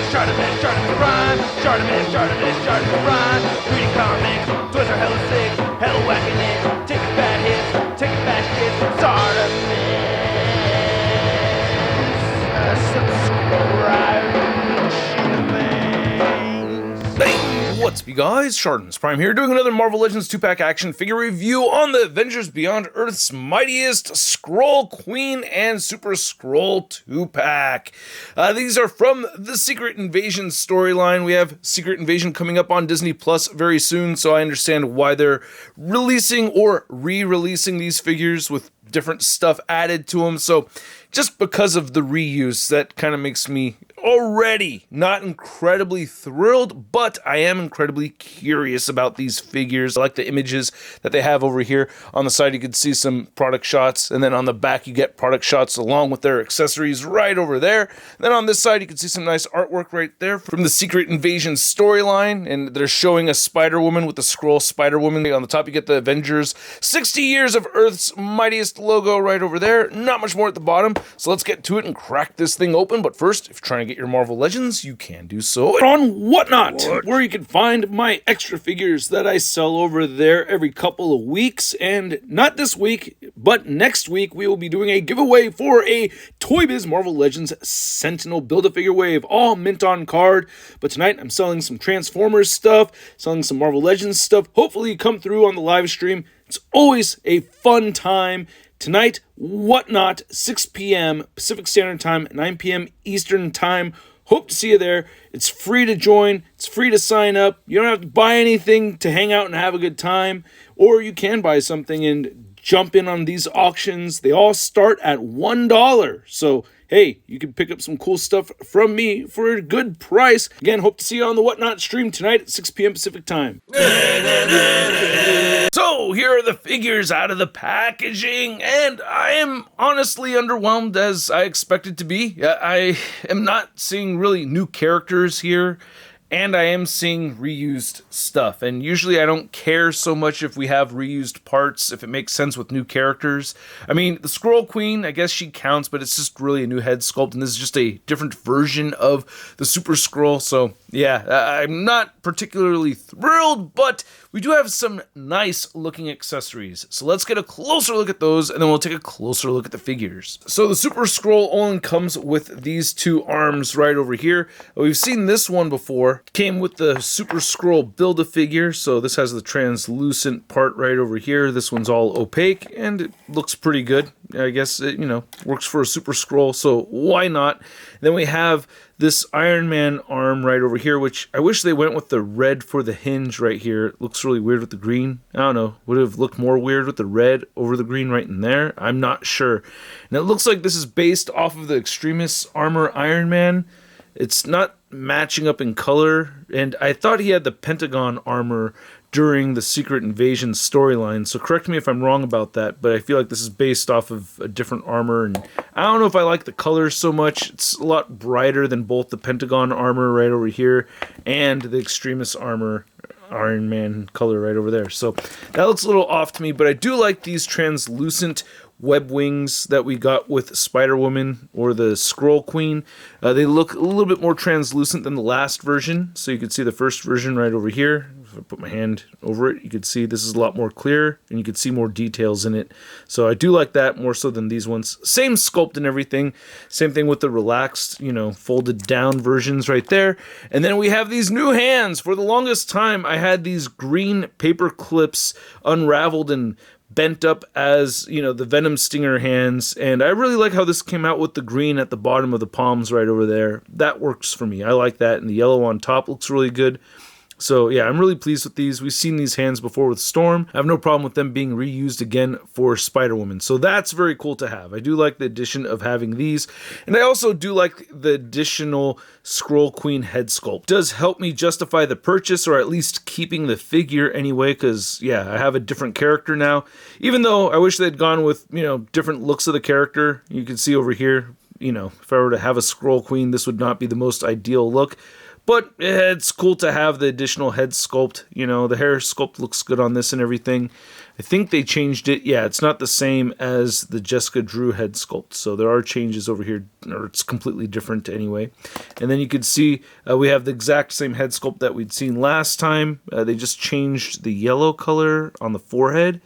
ShartimusPrime, ShartimusPrime. Reading comics, toys are hella sick, hella whacking it, taking bad hits, taking bad shit. Subscribe. Hey, what's up, you guys? ShartimusPrime here, doing another Marvel Legends 2-pack action figure review on the Avengers Beyond Earth's Mightiest Skrull Queen and Super-Skrull 2-pack. These are from the Secret Invasion storyline. We have Secret Invasion coming up on Disney Plus very soon, so I understand why they're releasing or re-releasing these figures with different stuff added to them. So just because of the reuse, that kind of makes me already not incredibly thrilled, but I am incredibly curious about these figures. I like the images that they have over here. On the side you can see some product shots, and then on the back you get product shots along with their accessories right over there. And then on this side you can see some nice artwork right there from the Secret Invasion storyline, and they're showing a Spider-Woman with the Skrull Spider-Woman. On the top you get the Avengers 60 Years of Earth's Mightiest logo right over there. Not much more at the bottom, so let's get to it and crack this thing open. But first, if you're trying to get your Marvel Legends, you can do so on Whatnot, where you can find my extra figures that I sell over there every couple of weeks. And not this week, but next week, we will be doing a giveaway for a Toy Biz Marvel Legends Sentinel Build-A-Figure Wave, all mint on card. But tonight, I'm selling some Transformers stuff, selling some Marvel Legends stuff. Hopefully, you come through on the live stream. It's always a fun time. Tonight, Whatnot, 6 p.m. Pacific Standard Time, 9 p.m. Eastern Time. Hope to see you there. It's free to join. It's free to sign up. You don't have to buy anything to hang out and have a good time. Or you can buy something and jump in on these auctions. They all start at $1. So, hey, you can pick up some cool stuff from me for a good price. Again, hope to see you on the Whatnot stream tonight at 6 p.m. Pacific Time. So, here are the figures out of the packaging, and I am honestly underwhelmed as I expected to be. I am not seeing really new characters here, and I am seeing reused stuff. And usually I don't care so much if we have reused parts, if it makes sense with new characters. I mean, the Skrull Queen, I guess she counts, but it's just really a new head sculpt, and this is just a different version of the Super-Skrull. So, yeah, I'm not particularly thrilled, but we do have some nice looking accessories. So let's get a closer look at those, and then we'll take a closer look at the figures. So the Super-Skrull only comes with these two arms right over here. We've seen this one before. Came with the Super-Skrull Build-A-Figure, so this has the translucent part right over here. This one's all opaque, and it looks pretty good. I guess it, works for a Super-Skrull, so why not? Then we have this Iron Man arm right over here, which I wish they went with the red for the hinge right here. It looks really weird with the green. I don't know. Would have looked more weird with the red over the green right in there? I'm not sure. And it looks like this is based off of the Extremis Armor Iron Man. It's not matching up in color, and I thought he had the Pentagon armor during the Secret Invasion storyline, so correct me if I'm wrong about that, but I feel like this is based off of a different armor, and I don't know if I like the colors so much. It's a lot brighter than both the Pentagon armor right over here and the Extremis armor Iron Man color right over there. So that looks a little off to me, but I do like these translucent web wings that we got with Spider-Woman or the Skrull Queen. They look a little bit more translucent than the last version, so you can see the first version right over here. If I put my hand over it, you can see this is a lot more clear, and you can see more details in it. So I do like that more so than these ones. Same sculpt and everything. Same thing with the relaxed, folded down versions right there. And then we have these new hands. For the longest time, I had these green paper clips unraveled and bent up as, the Venom Stinger hands, and I really like how this came out with the green at the bottom of the palms right over there. That works for me. I like that, and the yellow on top looks really good. So yeah, I'm really pleased with these. We've seen these hands before with Storm. I have no problem with them being reused again for Spider-Woman. So that's very cool to have. I do like the addition of having these. And I also do like the additional Skrull Queen head sculpt. It does help me justify the purchase, or at least keeping the figure anyway, because yeah, I have a different character now. Even though I wish they'd gone with, different looks of the character. You can see over here, if I were to have a Skrull Queen, this would not be the most ideal look. But it's cool to have the additional head sculpt. You know, the hair sculpt looks good on this and everything. I think they changed it. Yeah, it's not the same as the Jessica Drew head sculpt. So there are changes over here, or it's completely different anyway. And then you can see we have the exact same head sculpt that we'd seen last time. They just changed the yellow color on the forehead.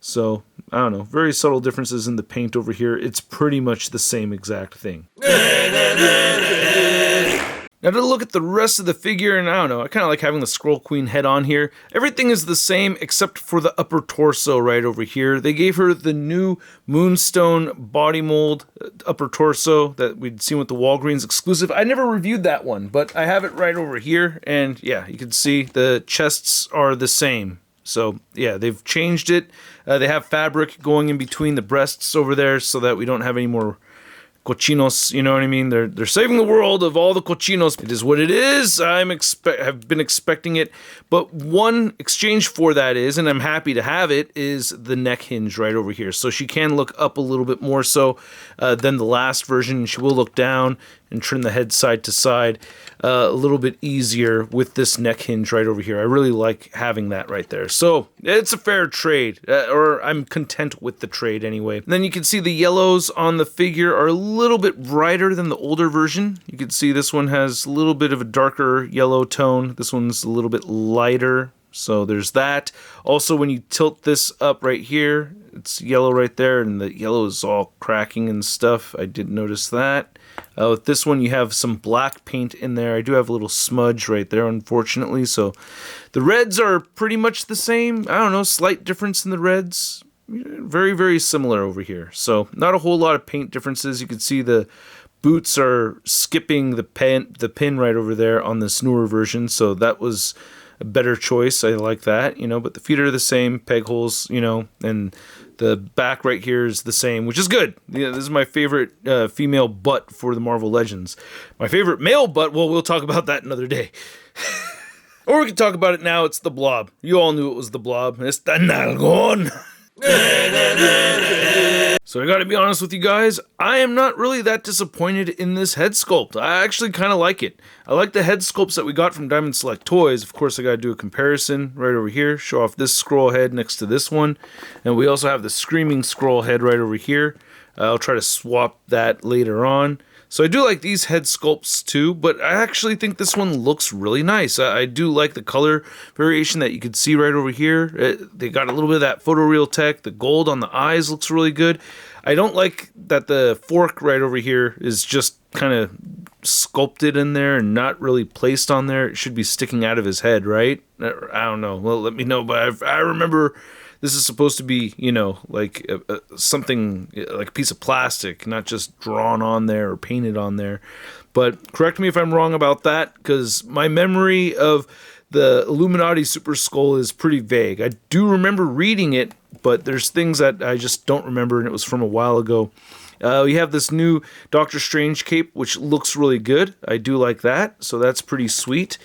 So, I don't know, very subtle differences in the paint over here. It's pretty much the same exact thing. Now to look at the rest of the figure, and I don't know, I kind of like having the Skrull Queen head on here. Everything is the same except for the upper torso right over here. They gave her the new Moonstone body mold upper torso that we'd seen with the Walgreens exclusive. I never reviewed that one, but I have it right over here. And yeah, you can see the chests are the same. So yeah, they've changed it. They have fabric going in between the breasts over there so that we don't have any more cochinos, you know what I mean? They're saving the world of all the cochinos. It is what it is. Have been expecting it, but one exchange for that is, and I'm happy to have it, is the neck hinge right over here. So she can look up a little bit more so than the last version. She will look down and turn the head side to side a little bit easier with this neck hinge right over here. I really like having that right there. So it's a fair trade, or I'm content with the trade anyway. And then you can see the yellows on the figure are a little bit brighter than the older version. You can see this one has a little bit of a darker yellow tone. This one's a little bit lighter. So there's that. Also, when you tilt this up right here, it's yellow right there, and the yellow is all cracking and stuff. I did notice that. With this one, you have some black paint in there. I do have a little smudge right there, unfortunately. So the reds are pretty much the same. I don't know, slight difference in the reds. Very, very similar over here. So not a whole lot of paint differences. You can see the boots are skipping the pin right over there on this newer version. So that was a better choice. I like that, you know, but the feet are the same, peg holes, you know, and the back right here is the same, which is good. Yeah, this is my favorite female butt for the Marvel Legends. My favorite male butt, well, we'll talk about that another day. Or we can talk about it now. It's the Blob. You all knew it was the Blob. It's the Nalgon. So I gotta be honest with you guys, I am not really that disappointed in this head sculpt. I actually kind of like it. I like the head sculpts that we got from Diamond Select Toys. Of course, I gotta do a comparison right over here. Show off this Skrull head next to this one. And we also have the Screaming Skrull head right over here. I'll try to swap that later on. So I do like these head sculpts too, but I actually think this one looks really nice. I do like the color variation that you can see right over here. They got a little bit of that photoreal tech. The gold on the eyes looks really good. I don't like that the fork right over here is just kind of sculpted in there and not really placed on there. It should be sticking out of his head, right? I don't know. Well, let me know, but I remember this is supposed to be, you know, like something like a piece of plastic, not just drawn on there or painted on there. But correct me if I'm wrong about that, because my memory of the Illuminati Super-Skrull is pretty vague. I do remember reading it, but there's things that I just don't remember, and it was from a while ago. We have this new Doctor Strange cape, which looks really good. I do like that, so that's pretty sweet.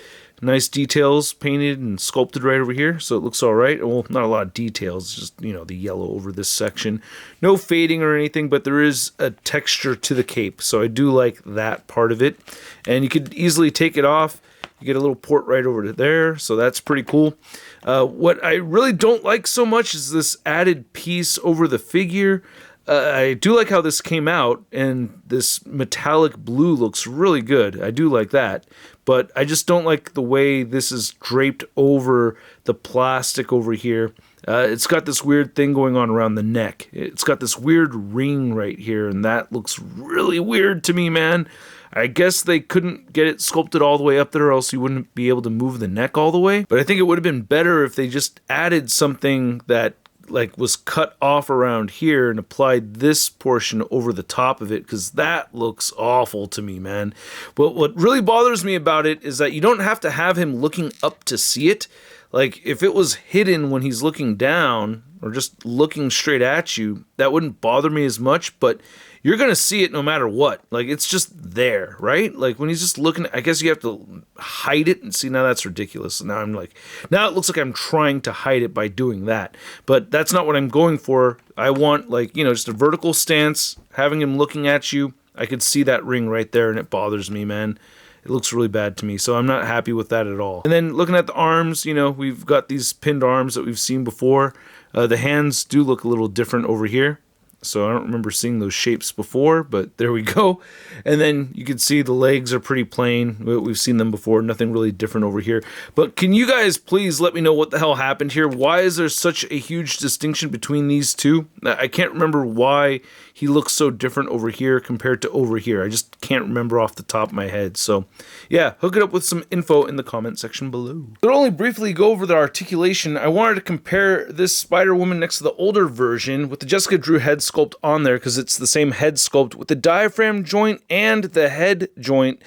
Nice details painted and sculpted right over here, so it looks all right. Well, not a lot of details, just, you know, the yellow over this section. No fading or anything, but there is a texture to the cape, so I do like that part of it. And you could easily take it off. You get a little port right over to there, so that's pretty cool. What I really don't like so much is this added piece over the figure. I do like how this came out, and this metallic blue looks really good. I do like that, but I just don't like the way this is draped over the plastic over here. It's got this weird thing going on around the neck. It's got this weird ring right here, and that looks really weird to me, man. I guess they couldn't get it sculpted all the way up there, or else you wouldn't be able to move the neck all the way. But I think it would have been better if they just added something that like was cut off around here and applied this portion over the top of it, because that looks awful to me, man. But what really bothers me about it is that you don't have to have him looking up to see it. Like, if it was hidden when he's looking down or just looking straight at you, that wouldn't bother me as much, but you're going to see it no matter what. Like, it's just there, right? Like, when he's just looking, I guess you have to hide it, and see, now that's ridiculous. Now I'm like, now it looks like I'm trying to hide it by doing that. But that's not what I'm going for. I want, like, you know, just a vertical stance, having him looking at you. I could see that ring right there, and it bothers me, man. It looks really bad to me, so I'm not happy with that at all. And then looking at the arms, you know, we've got these pinned arms that we've seen before. The hands do look a little different over here. So I don't remember seeing those shapes before, but there we go. And then you can see the legs are pretty plain. We've seen them before, nothing really different over here. But can you guys please let me know what the hell happened here? Why is there such a huge distinction between these two? I can't remember why he looks so different over here compared to over here. I just can't remember off the top of my head. So yeah, hook it up with some info in the comment section below. To only briefly go over the articulation, I wanted to compare this Spider-Woman next to the older version with the Jessica Drew head sculpt on there, because it's the same head sculpt with the diaphragm joint and the head joint.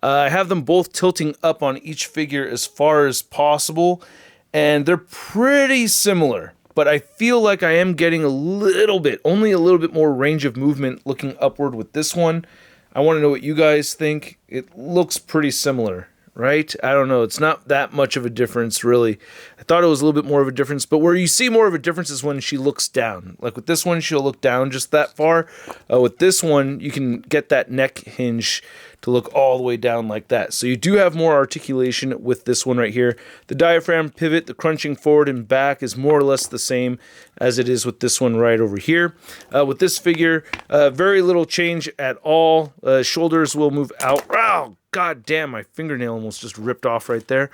I have them both tilting up on each figure as far as possible, and they're pretty similar. But I feel like I am getting a little bit, only a little bit more range of movement looking upward with this one. I want to know what you guys think. It looks pretty similar, right? I don't know. It's not that much of a difference, really. I thought it was a little bit more of a difference, but where you see more of a difference is when she looks down. Like with this one, she'll look down just that far. With this one, you can get that neck hinge to look all the way down like that. So you do have more articulation with this one right here. The diaphragm pivot, the crunching forward and back is more or less the same as it is with this one right over here. With this figure, very little change at all. Shoulders will move out. Ow! God damn, my fingernail almost just ripped off right there.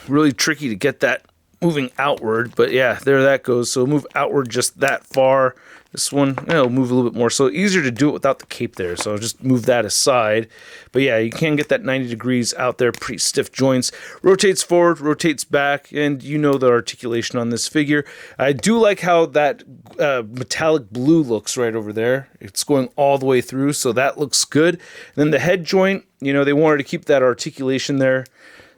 Really tricky to get that moving outward, but yeah, there that goes. So move outward just that far. This one, it'll move a little bit more. So easier to do it without the cape there. So I'll just move that aside. But yeah, you can get that 90 degrees out there, pretty stiff joints. Rotates forward, rotates back, and you know the articulation on this figure. I do like how that metallic blue looks right over there. It's going all the way through, so that looks good. And then the head joint, you know, they wanted to keep that articulation there.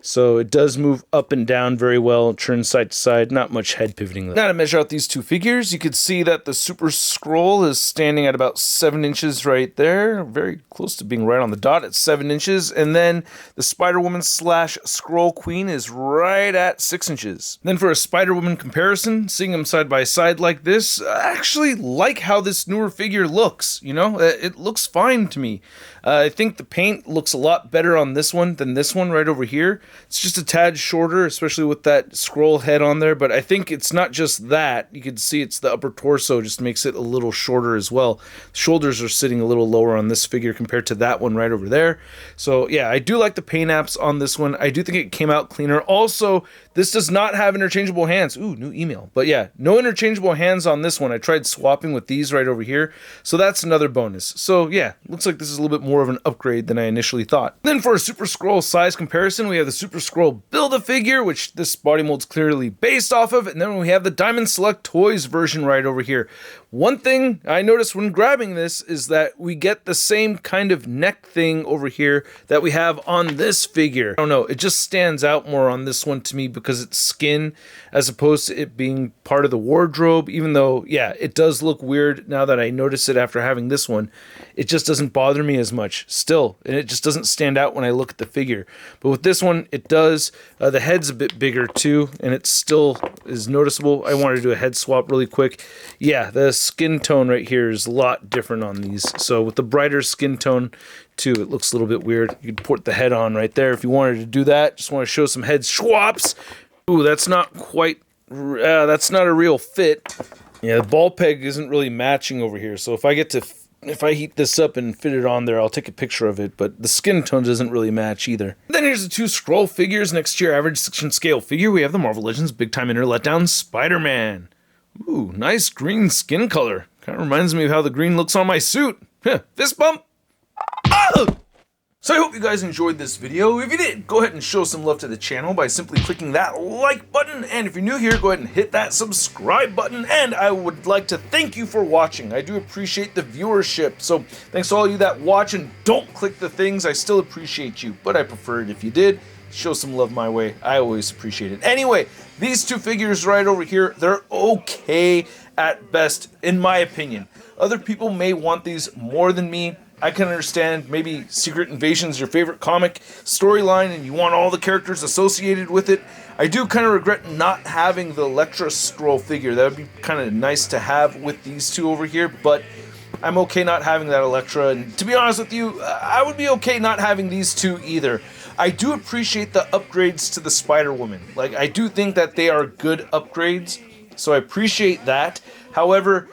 So it does move up and down very well, turns side to side, not much head pivoting though. Now to measure out these two figures, you can see that the Super-Skrull is standing at about 7 inches right there, very close to being right on the dot at 7 inches, and then the Spider-Woman / Skrull Queen is right at 6 inches. Then for a Spider-Woman comparison, seeing them side by side like this, I actually like how this newer figure looks, you know? It looks fine to me. I think the paint looks a lot better on this one than this one right over here. It's just a tad shorter, especially with that Skrull head on there, but I think it's not just that. You can see it's the upper torso just makes it a little shorter as well. The shoulders are sitting a little lower on this figure compared to that one right over there. So yeah, I do like the paint apps on this one. I do think it came out cleaner. Also, this does not have interchangeable hands. Ooh, new email. But yeah, no interchangeable hands on this one. I tried swapping with these right over here, so that's another bonus. So yeah, looks like this is a little bit more of an upgrade than I initially thought. Then for a Super-Skrull size comparison, we have the Super-Skrull Build-A-Figure, which this body mold's clearly based off of, and then we have the Diamond Select Toys version right over here. One thing I noticed when grabbing this is that we get the same kind of neck thing over here that we have on this figure. I don't know, it just stands out more on this one to me because it's skin as opposed to it being part of the wardrobe, even though, yeah, it does look weird now that I notice it after having this one. It just doesn't bother me as much still, and it just doesn't stand out when I look at the figure. But with this one, it does. The head's a bit bigger too, and it still is noticeable. I wanted to do a head swap really quick. Yeah, the skin tone right here is a lot different on these. So with the brighter skin tone too, it looks a little bit weird. You could port the head on right there if you wanted to do that. Just want to show some head swaps. Ooh, that's not quite, that's not a real fit. Yeah, the ball peg isn't really matching over here. So if I heat this up and fit it on there, I'll take a picture of it, but the skin tone doesn't really match either. Then here's the two Skrull figures next to your average section scale figure. We have the Marvel Legends Big Time Inner Letdown Spider-Man. Ooh, nice green skin color. Kind of reminds me of how the green looks on my suit. Fist bump. Ah! So I hope you guys enjoyed this video. If you did, go ahead and show some love to the channel by simply clicking that like button. And if you're new here, go ahead and hit that subscribe button. And I would like to thank you for watching. I do appreciate the viewership. So thanks to all you that watch and don't click the things. I still appreciate you, but I prefer it if you did. Show some love my way. I always appreciate it. Anyway, these two figures right over here, they're okay at best, in my opinion. Other people may want these more than me. I can understand maybe Secret Invasion's your favorite comic storyline and you want all the characters associated with it. I do kind of regret not having the Elektra Skrull figure. That would be kind of nice to have with these two over here, but I'm okay not having that Electra, and to be honest with you, I would be okay not having these two either. I do appreciate the upgrades to the Spider-Woman. Like, I do think that they are good upgrades, so I appreciate that. However,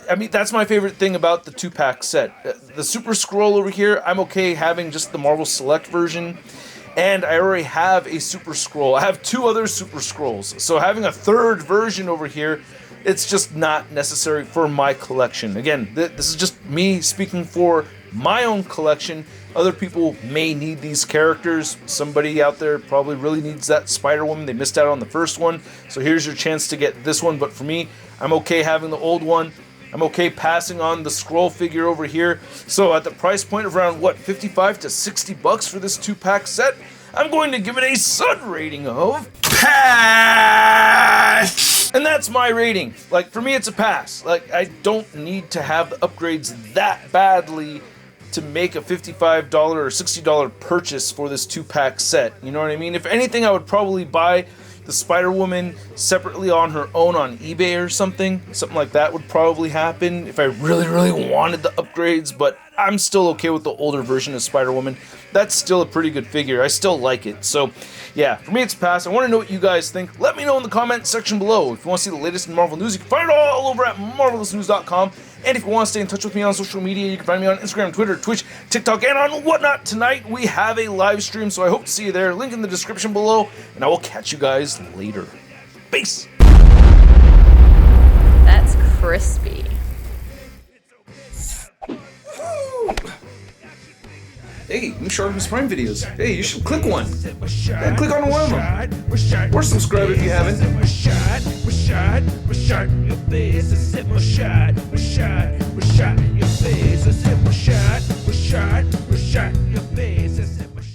I mean, that's my favorite thing about the 2-pack set. The Super-Skrull over here, I'm okay having just the Marvel Select version, and I already have a Super-Skrull. I have 2 other Super-Skrulls, so having a third version over here, it's just not necessary for my collection. Again, this is just me speaking for my own collection. Other people may need these characters. Somebody out there probably really needs that Spider-Woman. They missed out on the first one, so here's your chance to get this one. But for me, I'm okay having the old one. I'm okay passing on the Skrull figure over here. So at the price point of around, what, 55 to 60 bucks for this 2-pack set, I'm going to give it a Sun rating of pass! And that's my rating. Like, for me, it's a pass. Like, I don't need to have the upgrades that badly to make a $55 or $60 purchase for this 2-pack set. You know what I mean? If anything, I would probably buy the Spider-Woman separately on her own on eBay or something. Something like that would probably happen if I really, really wanted the upgrades, but I'm still okay with the older version of Spider-Woman. That's still a pretty good figure. I still like it. So, yeah, for me it's a pass. I want to know what you guys think. Let me know in the comments section below. If you want to see the latest in Marvel news, you can find it all over at marvelousnews.com. And if you want to stay in touch with me on social media, you can find me on Instagram, Twitter, Twitch, TikTok, and on whatnot. Tonight we have a live stream, so I hope to see you there. Link in the description below, and I will catch you guys later. Peace! That's crispy. Hey, new ShartimusPrime videos. Hey, you should click one. Yeah, click on one of them. Or subscribe if you haven't. Your face,